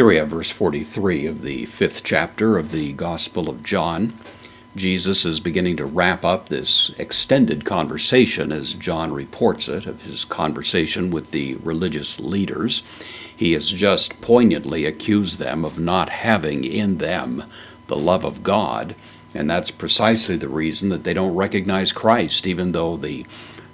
Here we have verse 43 of the 5th chapter of the Gospel of John. Jesus is beginning to wrap up this extended conversation, as John reports it, of his conversation with the religious leaders. He has just poignantly accused them of not having in them the love of God, and that's precisely the reason that they don't recognize Christ, even though the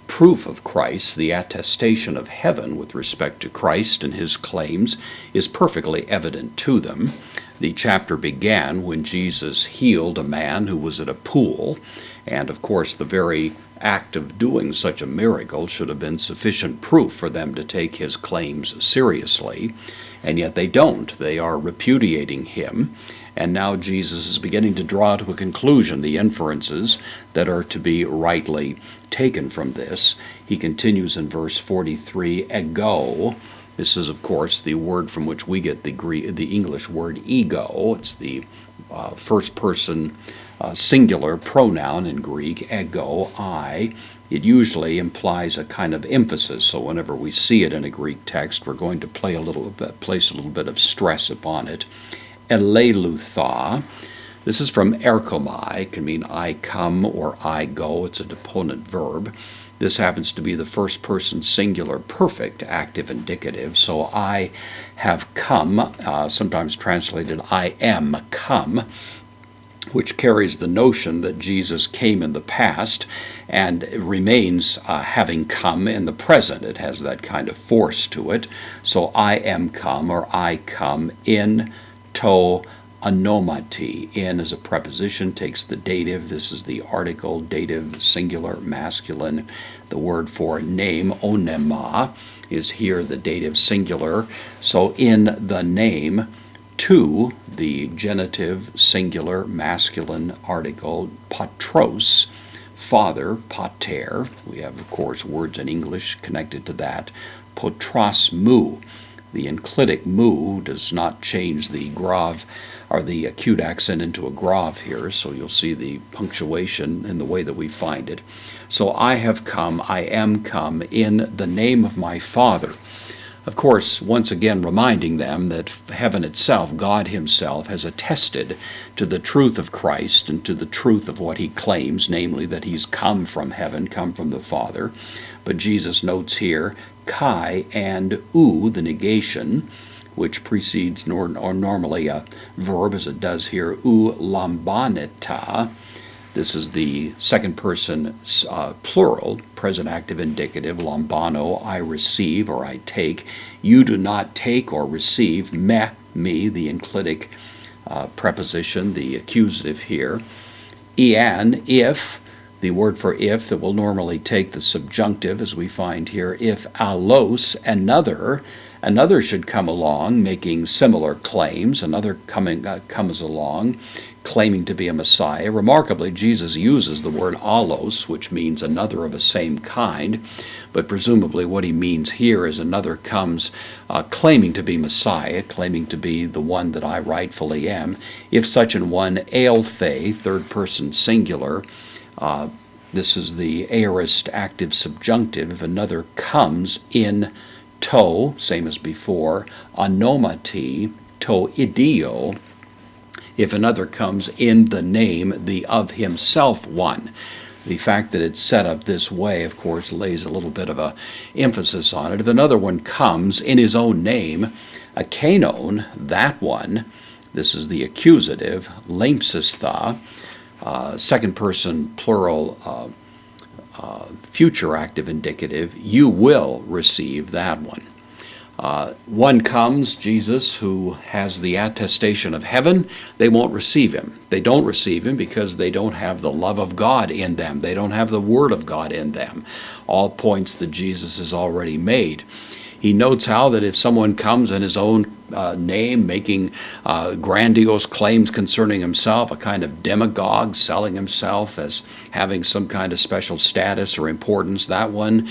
proof of Christ, the attestation of heaven with respect to Christ and his claims, is perfectly evident to them. The chapter began when Jesus healed a man who was at a pool, and of course the very act of doing such a miracle should have been sufficient proof for them to take his claims seriously, and yet they don't. They are repudiating him. And now Jesus is beginning to draw to a conclusion the inferences that are to be rightly taken from this. He continues in verse 43, ego. This is, of course, the word from which we get the English word ego. It's the first person singular pronoun in Greek, ego, I. It usually implies a kind of emphasis, so whenever we see it in a Greek text, we're going to place a little bit of stress upon it. Elelutha. This is from erkomai. It can mean I come or I go. It's a deponent verb. This happens to be the first person singular perfect active indicative. So I have come, sometimes translated I am come, which carries the notion that Jesus came in the past and remains having come in the present. It has that kind of force to it. So I am come or I come in to anomati. In as a preposition takes the dative. This is the article, dative, singular, masculine. The word for name, onema, is here the dative singular. So in the name, to, the genitive, singular, masculine article, patros, father, pater. We have, of course, words in English connected to that. Potros mu. The enclitic mu does not change the grave or the acute accent into a grave here, so you'll see the punctuation in the way that we find it. So I have come, I am come in the name of my Father. Of course, once again reminding them that heaven itself, God himself, has attested to the truth of Christ and to the truth of what he claims, namely that he's come from heaven, come from the Father. But Jesus notes here, kai and u, the negation, which precedes normally a verb, as it does here, u lambaneta. This is the second person plural, present active indicative, lambano, I receive or I take. You do not take or receive, me, the enclitic preposition, the accusative here. Ian, if, the word for if that will normally take the subjunctive, as we find here. If allos, another should come along making similar claims, another comes along claiming to be a Messiah. Remarkably, Jesus uses the word allos, which means another of a same kind, but presumably what he means here is another comes claiming to be Messiah, claiming to be the one that I rightfully am. If such an one, eilthe, third person singular, this is the aorist active subjunctive. If another comes in to, same as before, anomati, to idio, if another comes in the name, the of himself one. The fact that it's set up this way, of course, lays a little bit of a emphasis on it. If another one comes in his own name, a kanon, that one, this is the accusative, lampsistha, second person plural, future active indicative, you will receive that one. One comes, Jesus, who has the attestation of heaven, they won't receive him. They don't receive him because they don't have the love of God in them. They don't have the Word of God in them. All points that Jesus has already made. He notes how that if someone comes in his own name, making grandiose claims concerning himself, a kind of demagogue, selling himself as having some kind of special status or importance, that one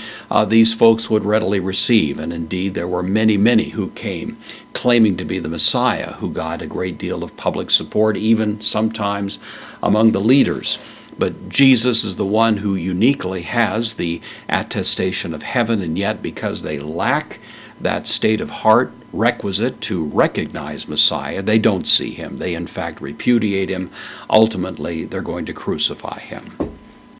these folks would readily receive. And indeed, there were many, many who came claiming to be the Messiah, who got a great deal of public support, even sometimes among the leaders. But Jesus is the one who uniquely has the attestation of heaven, and yet because they lack that state of heart requisite to recognize Messiah. They don't see him. They, in fact, repudiate him. Ultimately, they're going to crucify him.